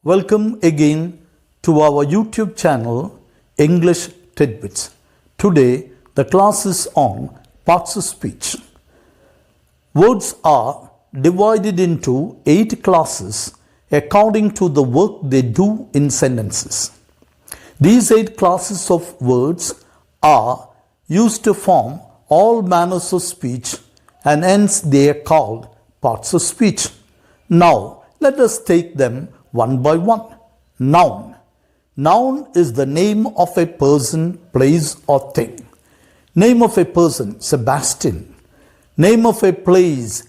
Welcome again to our YouTube channel, English Titbits. Today, the class is on parts of speech. Words are divided into 8 classes according to the work they do in sentences. These 8 classes of words are used to form all manners of speech, and hence they are called parts of speech. Now, let us take them one by one. Noun. Noun is the name of a person, place or thing. Name of a person, Sebastian. Name of a place,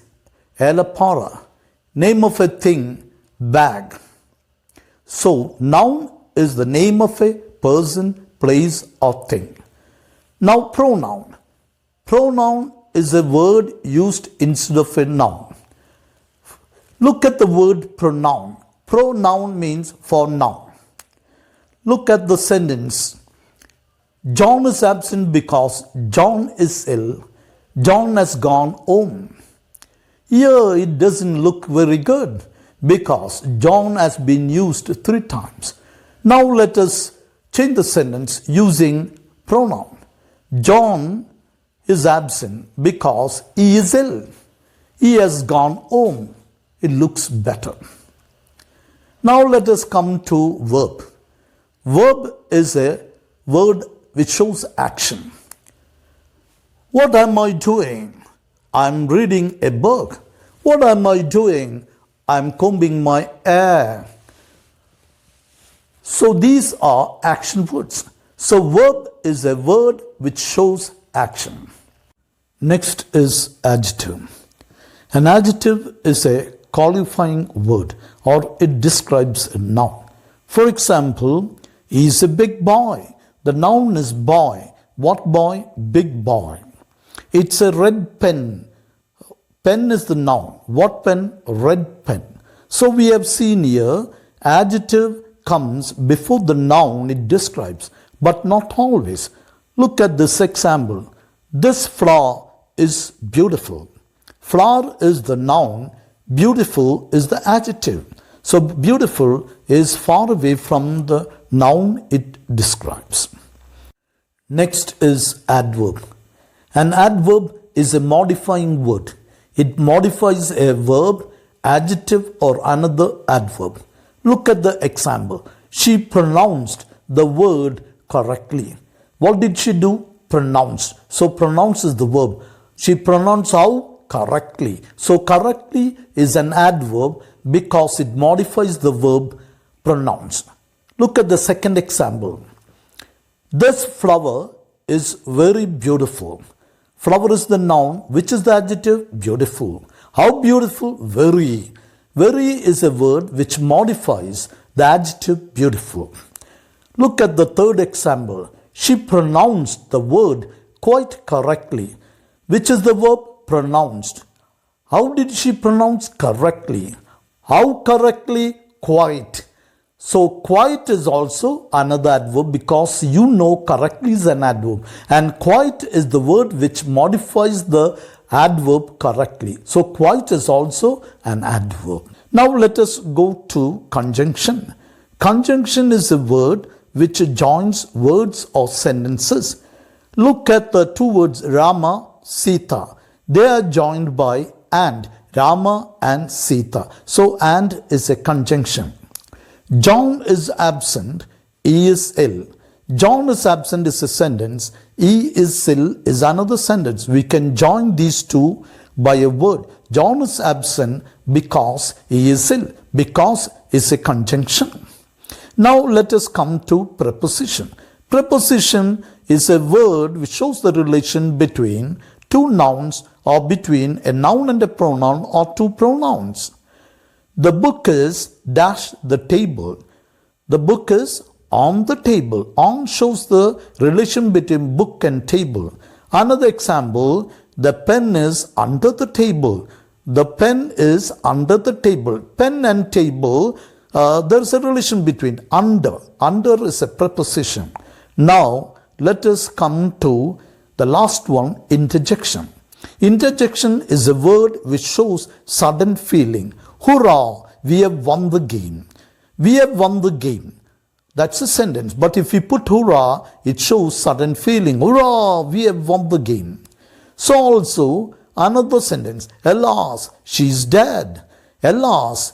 Elapara. Name of a thing, bag. So, noun is the name of a person, place or thing. Now, pronoun. Pronoun is a word used instead of a noun. Look at the word pronoun. Pronoun means for noun. Look at the sentence. John is absent because John is ill. John has gone home. Here it doesn't look very good because John has been used 3 times. Now let us change the sentence using pronoun. John is absent because he is ill. He has gone home. It looks better. Now let us come to verb. Verb is a word which shows action. What am I doing? I'm reading a book. What am I doing? I'm combing my hair. So these are action words. So verb is a word which shows action. Next is adjective. An adjective is a qualifying word, or it describes a noun. For example, he is a big boy. The noun is boy. What boy? Big boy. It's a red pen. Pen is the noun. What pen? Red pen. So we have seen here, adjective comes before the noun it describes, but not always. Look at this example. This flower is beautiful. Flower is the noun. Beautiful is the adjective. So beautiful is far away from the noun it describes. Next is adverb. An adverb is a modifying word. It modifies a verb, adjective or another adverb. Look at the example. She pronounced the word correctly. What did she do? Pronounced. So pronounce is the verb. She pronounced how? Correctly. So correctly is an adverb because it modifies the verb pronounced. Look at the second example. This flower is very beautiful. Flower is the noun. Which is the adjective? Beautiful. How beautiful? Very. Very is a word which modifies the adjective beautiful. Look at the third example. She pronounced the word quite correctly. Which is the verb? Pronounced. How did she pronounce correctly? How correctly? Quite. So quite is also another adverb because you know correctly is an adverb, and quite is the word which modifies the adverb correctly. So quite is also an adverb. Now let us go to conjunction. Conjunction is a word which joins words or sentences. Look at the 2 words Rama, Sita. They are joined by and, Rama and Sita. So and is a conjunction. John is absent, he is ill. John is absent is a sentence, he is ill is another sentence. We can join these two by a word. John is absent because he is ill. Because is a conjunction. Now let us come to preposition. Preposition is a word which shows the relation between 2 nouns or between a noun and a pronoun or 2 pronouns. The book is dash the table. The book is on the table. On shows the relation between book and table. Another example, the pen is under the table. The pen is under the table. Pen and table, there is a relation between under. Under is a preposition. Now, let us come to the last one, interjection. Interjection is a word which shows sudden feeling. Hurrah, we have won the game. We have won the game. That's a sentence. But if we put hurrah, it shows sudden feeling. Hurrah, we have won the game. So also another sentence. Alas, she's dead. Alas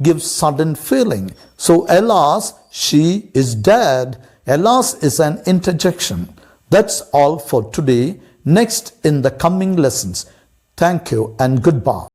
gives sudden feeling. So alas, she is dead. Alas is an interjection. That's all for today. Next in the coming lessons. Thank you and goodbye.